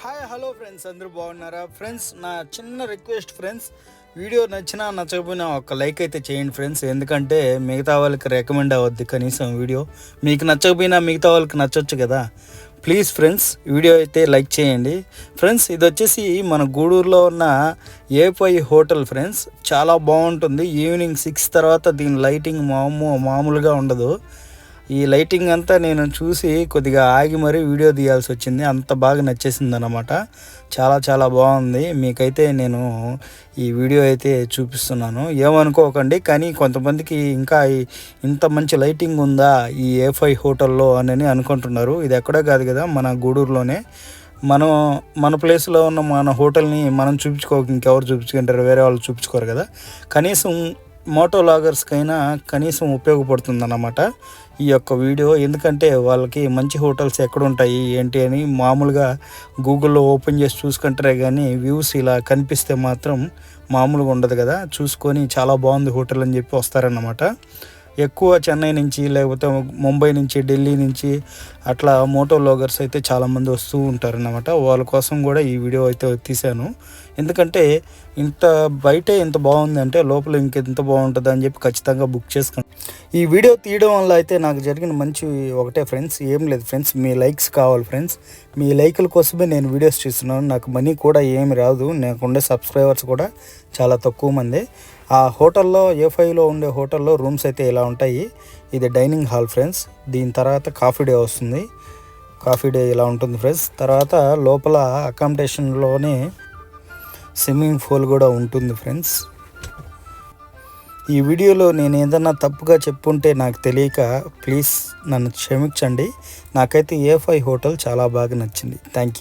Hi hello friends, అందరూ బాగున్నారా friends? నా చిన్న రిక్వెస్ట్ ఫ్రెండ్స్, వీడియో నచ్చినా నచ్చకపోయినా ఒక లైక్ అయితే చేయండి ఫ్రెండ్స్. ఎందుకంటే మిగతా వాళ్ళకి రికమెండ్ అవ్వద్ది. కనీసం వీడియో మీకు నచ్చకపోయినా మిగతా వాళ్ళకి నచ్చొచ్చు కదా. ప్లీజ్ ఫ్రెండ్స్, వీడియో అయితే లైక్ చేయండి ఫ్రెండ్స్. ఇది వచ్చేసి మన గూడూరులో ఉన్న ఏ5 హోటల్ ఫ్రెండ్స్. చాలా బాగుంటుంది. ఈవినింగ్ 6 తర్వాత దీని లైటింగ్ మామూలుగా ఉండదు. ఈ లైటింగ్ అంతా నేను చూసి కొద్దిగా ఆగి మరీ వీడియో తీయాల్సి వచ్చింది. అంత బాగా నచ్చేసింది అన్నమాట. చాలా బాగుంది. మీకైతే నేను ఈ వీడియో అయితే చూపిస్తున్నాను, ఏమనుకోకండి. కానీ కొంతమందికి ఇంకా ఇంత మంచి లైటింగ్ ఉందా ఈ ఏ5 హోటల్లో అని అనుకుంటున్నారు. ఇది ఎక్కడో కాదు కదా, మన గూడూరులోనే. మన ప్లేస్లో ఉన్న మన హోటల్ని మనం చూపించుకోక ఇంకెవరు చూపించుకుంటారు? వేరే వాళ్ళు చూపించుకోరు కదా. కనీసం మోటో వ్లాగర్స్కైనా కనీసం ఉపయోగపడుతుంది అన్నమాట ఈ యొక్క వీడియో. ఎందుకంటే వాళ్ళకి మంచి హోటల్స్ ఎక్కడ ఉంటాయి ఏంటి అని మామూలుగా గూగుల్లో ఓపెన్ చేసి చూసుకుంటారే కానీ వ్యూస్ ఇలా కనిపిస్తే మాత్రం మామూలుగా ఉండదు కదా. చూసుకొని చాలా బాగుంది హోటల్ అని చెప్పి వస్తారన్నమాట. ఎక్కువ చెన్నై నుంచి, లేకపోతే ముంబై నుంచి, ఢిల్లీ నుంచి అట్లా మోటో వ్లాగర్స్ అయితే చాలామంది వస్తూ ఉంటారన్నమాట. వాళ్ళ కోసం కూడా ఈ వీడియో అయితే తీశాను. ఎందుకంటే బయటే ఇంత బాగుంది అంటే లోపల ఇంకెంత బాగుంటుంది అని చెప్పి ఖచ్చితంగా బుక్ చేసుకున్నాను. ఈ వీడియో తీయడం వల్ల అయితే నాకు జరిగిన మంచి ఒకటే ఫ్రెండ్స్, ఏం లేదు ఫ్రెండ్స్, మీ లైక్స్ కావాలి ఫ్రెండ్స్. మీ లైకుల కోసమే నేను వీడియోస్ చేస్తున్నాను. నాకు మనీ కూడా ఏమి రాదు. నాకుండే సబ్స్క్రైబర్స్ కూడా చాలా తక్కువ మంది. ఆ హోటల్లో ఏ5లో ఉండే హోటల్లో రూమ్స్ అయితే ఇలా ఉంటాయి. ఇది డైనింగ్ హాల్ ఫ్రెండ్స్. దీని తర్వాత కాఫీ డే వస్తుంది. కాఫీ డే ఇలా ఉంటుంది ఫ్రెండ్స్. తర్వాత లోపల అకామిడేషన్లోనే స్విమ్మింగ్ పూల్ కూడా ఉంటుంది ఫ్రెండ్స్. ఈ వీడియోలో నేను ఏదన్నా తప్పుగా చెప్పుంటే నాకు తెలియక ప్లీజ్ నన్ను క్షమించండి. నాకైతే ఏ5 హోటల్ చాలా బాగా నచ్చింది. Thank you.